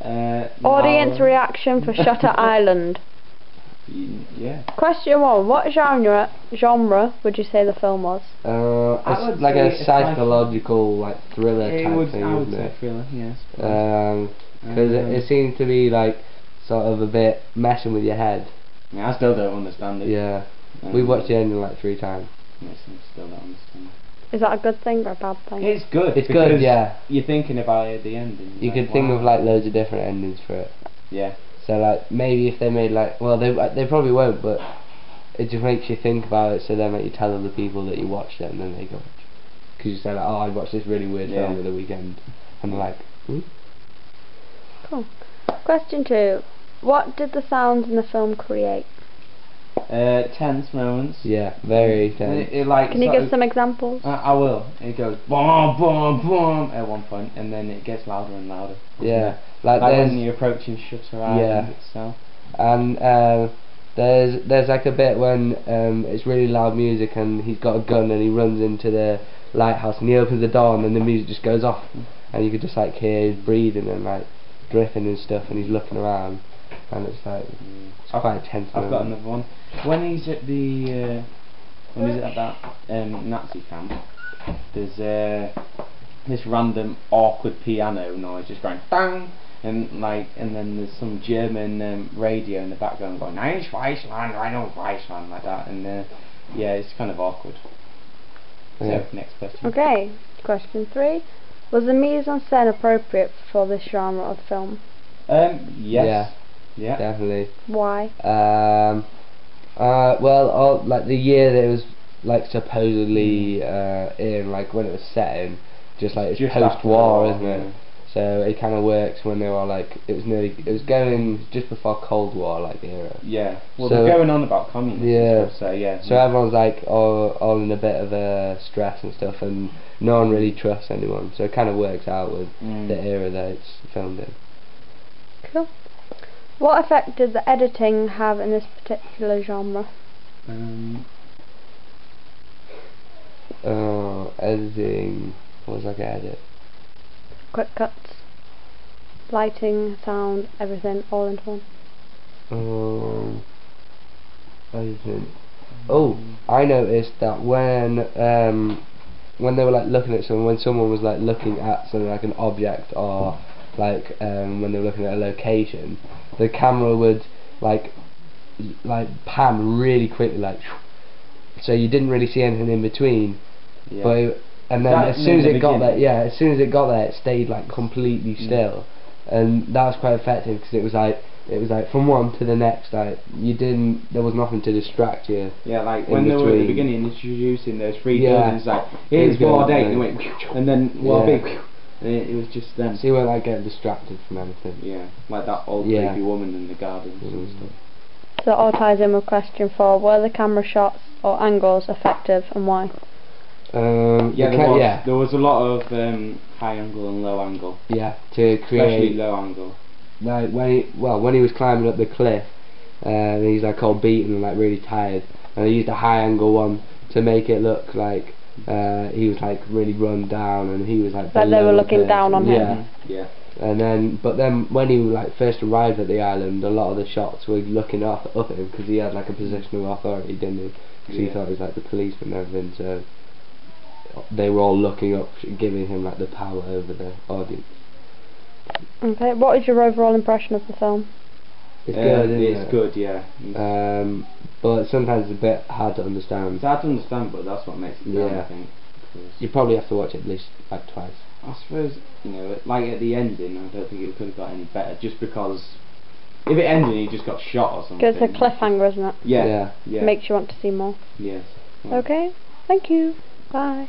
Audience reaction for Shutter Island. Yeah. Question 1. What genre would you say the film was? It's like a psychological, like thriller type thing, I would isn't say it? thriller, yes. Because it seems to be like sort of a bit messing with your head. Yeah, I still don't understand it. Yeah. We watched the ending like 3 times. Yes, I still don't understand. Is that a good thing or a bad thing? It's good. It's good, yeah. You're thinking about it at the end. And You could think of like loads of different endings for it. Yeah. So like maybe if they made like, well they probably won't, but it just makes you think about it. So then like you tell other people that you watched it, and then they go, because you say like, oh, I watched this really weird film over the weekend, and they're like, hmm? Cool. Question 2. What did the sounds in the film create? Tense moments. Yeah, very tense. Can you give some examples? I will. It goes boom, boom, boom at one point, and then it gets louder and louder. Yeah, like when you're approaching Shutter Island itself. And there's like a bit when it's really loud music, and he's got a gun, and he runs into the lighthouse, and he opens the door, and then the music just goes off, and you could just like hear his breathing and like dripping and stuff, and he's looking around. And it's like it's quite tense. I've got another one. When he's at the that Nazi camp, there's this random awkward piano noise just going bang, and then there's some German radio in the background going Ein Schweißland, Ein Schweißland, like that, and yeah, it's kind of awkward. So next question. Okay, question 3. Was the mise-en-scène appropriate for this genre of film? Yes. Yeah, definitely. Why? Well, like the year that it was like supposedly in, like when it was set in, just like it's post-war, isn't it? So it kind of works when they were like, it was going just before Cold War like era. Yeah. Well, so they're going on about communism. Yeah. So yeah. So everyone's like all in a bit of a stress and stuff, and no one really trusts anyone. So it kind of works out with the era that it's filmed in. Cool. What effect did the editing have in this particular genre? Editing. What was like an edit? Quick cuts, lighting, sound, everything, all into one. Editing. Oh, I noticed that when they were like looking at someone, when someone was like looking at something like an object, or like when they were looking at a location, the camera would like pan really quickly, like, so you didn't really see anything in between. But and then as soon as it got there, it stayed like completely still, and that was quite effective because it was like from one to the next, like there was nothing to distract you. Yeah, like when they were at the beginning introducing those 3 buildings, like here's Ward 8, and it went, and then Ward B. And it was just them. So you weren't like getting distracted from anything. Yeah, like that old creepy woman in the gardens and stuff. So that all ties in with question 4. Were the camera shots or angles effective, and why? There was a lot of high angle and low angle. Yeah, to create. Especially low angle. Like when he was climbing up the cliff, and he's like all beaten and like really tired, and they used a high angle one to make it look like he was like really run down, and he was like they were looking down on him. Yeah. And then, but then when he like first arrived at the island, a lot of the shots were looking up at him because he had like a position of authority, didn't he? Because he thought he was like the policeman and everything. So they were all looking up, giving him like the power over the audience. Okay, what is your overall impression of the film? It's good, isn't it? It's good, yeah. But sometimes it's a bit hard to understand. It's hard to understand, but that's what makes it fun, I think. You probably have to watch it at least like twice. I suppose, like at the ending, I don't think it could have got any better, just because if it ended and he just got shot or something. Because it's a cliffhanger, isn't it? Yeah. Makes you want to see more. Yes. Okay, thank you. Bye.